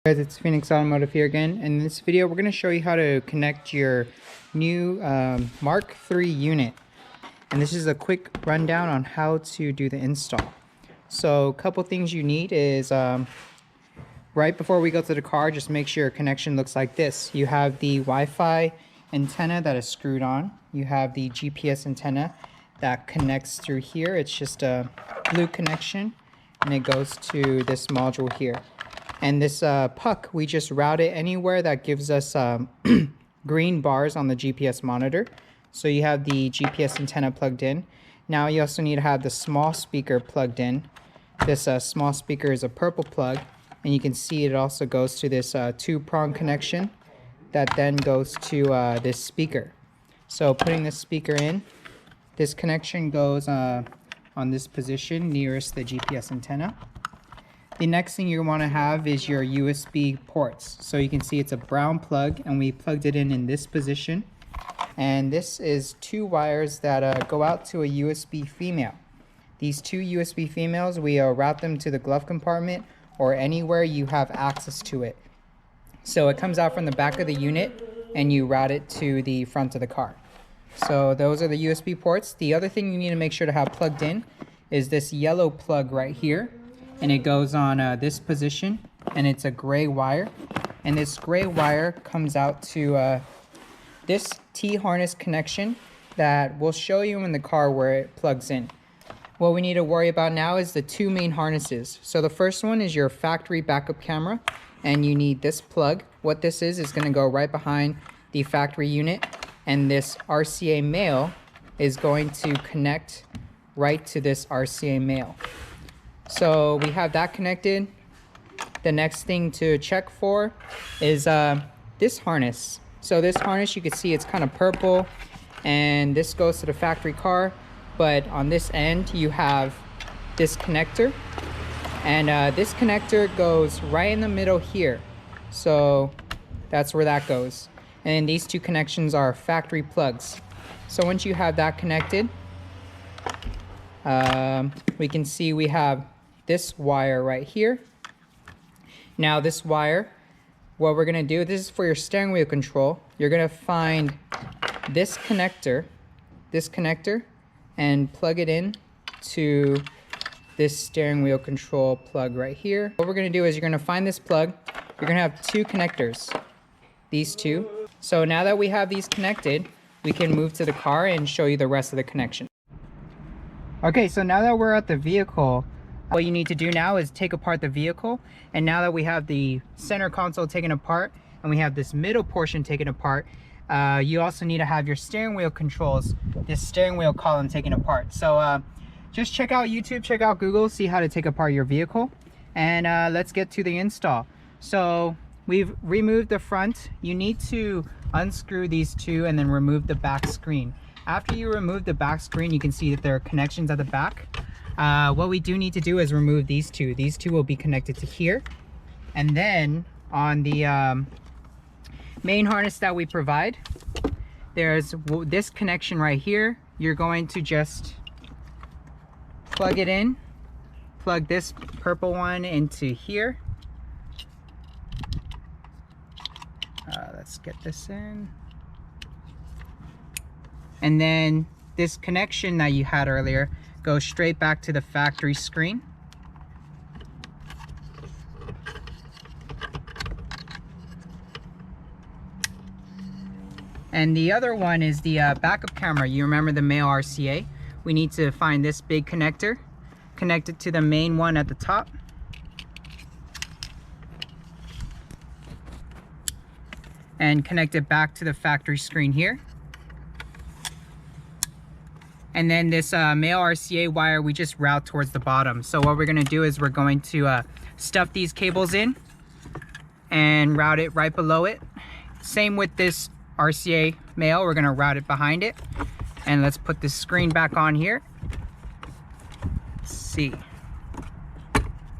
Guys, it's Phoenix Automotive here again, and in this video we're going to show you how to connect your new Mark III unit. And this is a quick rundown on how to do the install. So a couple things you need is right before we go to the car, just make sure your connection looks like this. You have the Wi-Fi antenna that is screwed on. You have the GPS antenna that connects through here. It's just a blue connection and it goes to this module here. And this puck, we just route it anywhere that gives us green bars on the GPS monitor. So you have the GPS antenna plugged in. Now you also need to have the small speaker plugged in. This small speaker is a purple plug, and you can see it also goes to this two-prong connection that then goes to this speaker. So putting this speaker in, this connection goes on this position nearest the GPS antenna. The next thing you want to have is your USB ports. So you can see it's a brown plug, and we plugged it in this position. And this is two wires that go out to a USB female. These two USB females, we route them to the glove compartment or anywhere you have access to it. So it comes out from the back of the unit and you route it to the front of the car. So those are the USB ports. The other thing you need to make sure to have plugged in is this yellow plug right here. And it goes on this position, and it's a gray wire. And this gray wire comes out to this T-harness connection that we'll show you in the car where it plugs in. What we need to worry about now is the two main harnesses. So the first one is your factory backup camera, and you need this plug. What this is going to go right behind the factory unit, and this RCA male is going to connect right to this RCA male. So we have that connected. The next thing to check for is this harness. So this harness, you can see it's kind of purple, and this goes to the factory car. But on this end, you have this connector, and this connector goes right in the middle here. So that's where that goes. And these two connections are factory plugs. So once you have that connected, we can see we have this wire right here. Now this wire, what we're gonna do, this is for your steering wheel control. You're gonna find this connector, and plug it in to this steering wheel control plug right here. What we're gonna do is you're gonna find this plug. You're gonna have two connectors, these two. So now that we have these connected, we can move to the car and show you the rest of the connection. Okay, so now that we're at the vehicle, what you need to do now is take apart the vehicle. And now that we have the center console taken apart and we have this middle portion taken apart, you also need to have your steering wheel controls, this steering wheel column taken apart. So just check out YouTube, check out Google, see how to take apart your vehicle. And let's get to the install. So we've removed the front. You need to unscrew these two and then remove the back screen. After you remove the back screen, you can see that there are connections at the back. What we do need to do is remove these two. These two will be connected to here. And then on the main harness that we provide, there's this connection right here. You're going to just plug it in, plug this purple one into here. Let's get this in. And then this connection that you had earlier goes straight back to the factory screen. And the other one is the backup camera. You remember the male RCA? We need to find this big connector, connect it to the main one at the top. And connect it back to the factory screen here. And then this male RCA wire, we just route towards the bottom. So what we're gonna do is we're going to stuff these cables in and route it right below it. Same with this RCA male, we're gonna route it behind it. And let's put this screen back on here. Let's see.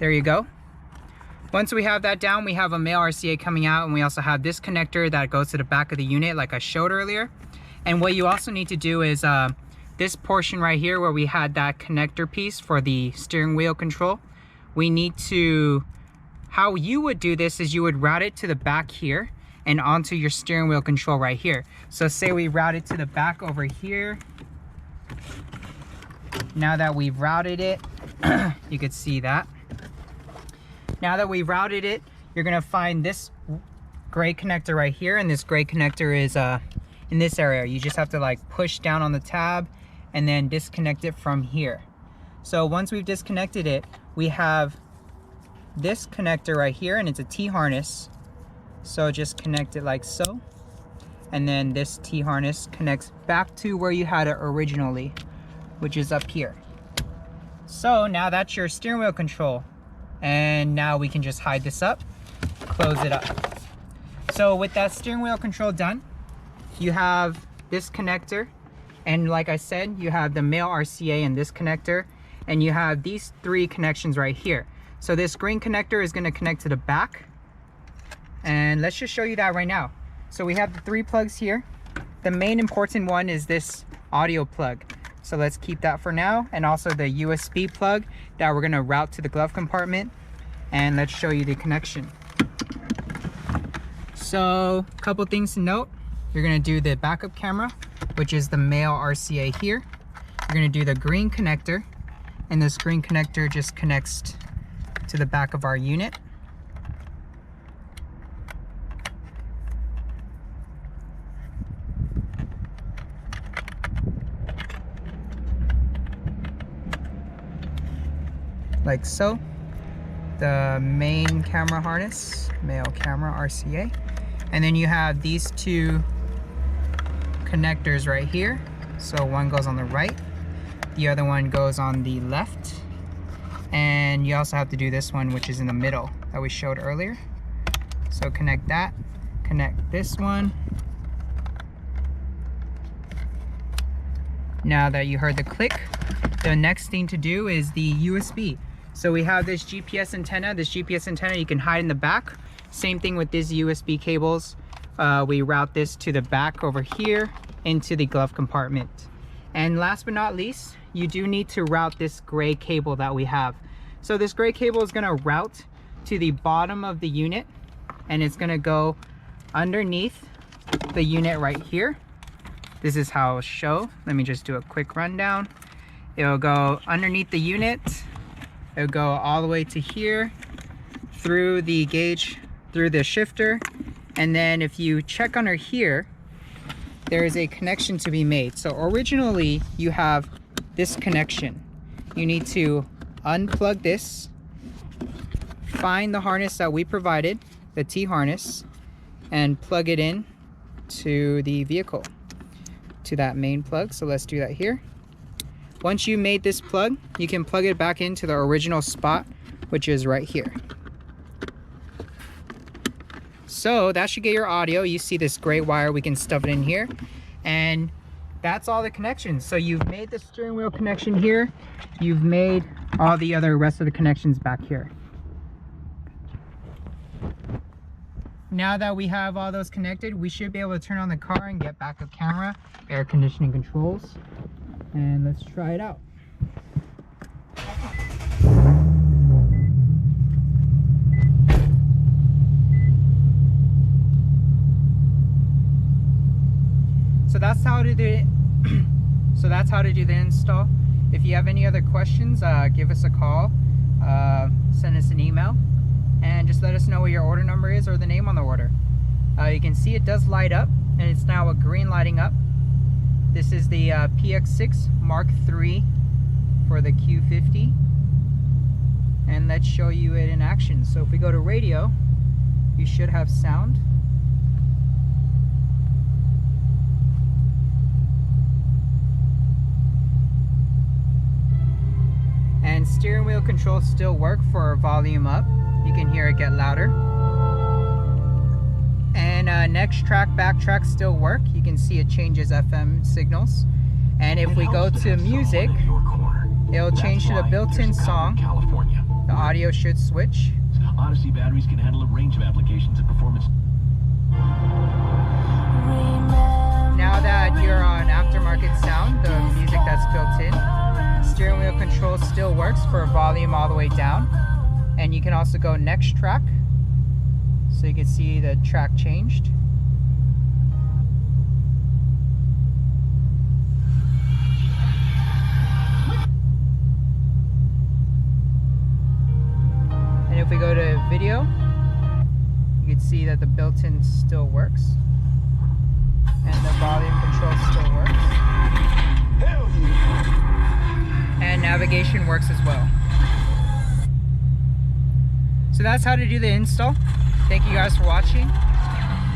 There you go. Once we have that down, we have a male RCA coming out, and we also have this connector that goes to the back of the unit like I showed earlier. And what you also need to do is this portion right here where we had that connector piece for the steering wheel control, we need to How you would do this is you would route it to the back here and onto your steering wheel control right here. So say we route it to the back over here. Now that we've routed it, you could see that. Now that we've routed it, you're gonna find this gray connector right here, and this gray connector is in this area. You just have to like push down on the tab and then disconnect it from here. So once we've disconnected it, we have this connector right here, and it's a T-harness. So just connect it like so. And then this T-harness connects back to where you had it originally, which is up here. So now that's your steering wheel control. And now we can just hide this up, close it up. So with that steering wheel control done, you have this connector. And like I said, you have the male RCA in this connector, and you have these three connections right here. So this green connector is gonna connect to the back. And let's just show you that right now. So we have the three plugs here. The main important one is this audio plug. So let's keep that for now. And also the USB plug that we're gonna route to the glove compartment. And let's show you the connection. So a couple things to note. You're gonna do the backup camera, which is the male RCA here. You're gonna do the green connector, and this green connector just connects to the back of our unit. Like so. The main camera harness, male camera RCA. And then you have these two connectors right here. So one goes on the right, the other one goes on the left. And you also have to do this one, which is in the middle that we showed earlier. So connect that, connect this one. Now that you heard the click, the next thing to do is the USB. So we have this GPS antenna. This GPS antenna you can hide in the back. Same thing with these USB cables. We route this to the back over here into the glove compartment. And last but not least, you do need to route this gray cable that we have. So this gray cable is gonna route to the bottom of the unit, and it's gonna go underneath the unit right here. This is how it'll show. Let me just do a quick rundown. It'll go underneath the unit. It'll go all the way to here, through the gauge, through the shifter. And then if you check under here, there is a connection to be made. So originally you have this connection. You need to unplug this, find the harness that we provided, the T harness, and plug it in to the vehicle, to that main plug. So let's do that here. Once you made this plug, you can plug it back into the original spot, which is right here. So that should get your audio. You see this gray wire, we can stuff it in here. And that's all the connections. So you've made the steering wheel connection here. You've made all the other rest of the connections back here. Now that we have all those connected, we should be able to turn on the car and get backup camera, air conditioning controls. And let's try it out. So that's how to do it. So that's how to do the install. If you have any other questions, give us a call, send us an email, and just let us know what your order number is or the name on the order. You can see it does light up, and it's now a green lighting up. This is the PX6 Mark III for the Q50. And let's show you it in action. So if we go to radio, you should have sound. And steering wheel controls still work for volume up. You can hear it get louder. And next track, backtrack still work. You can see it changes FM signals. And if we go to music, it'll change to the built-in song. The audio should switch. Odyssey batteries can handle a range of applications and performance. Now that you're on aftermarket sound, the music that's built in, steering wheel control still works for volume all the way down. And you can also go next track, so you can see the track changed. And if we go to video, you can see that the built-in still works. And the volume control still works. Hell yeah. And navigation works as well. So that's how to do the install. Thank you guys for watching.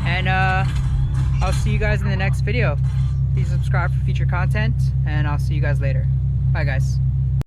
And I'll see you guys in the next video. Please subscribe for future content, and I'll see you guys later. Bye guys.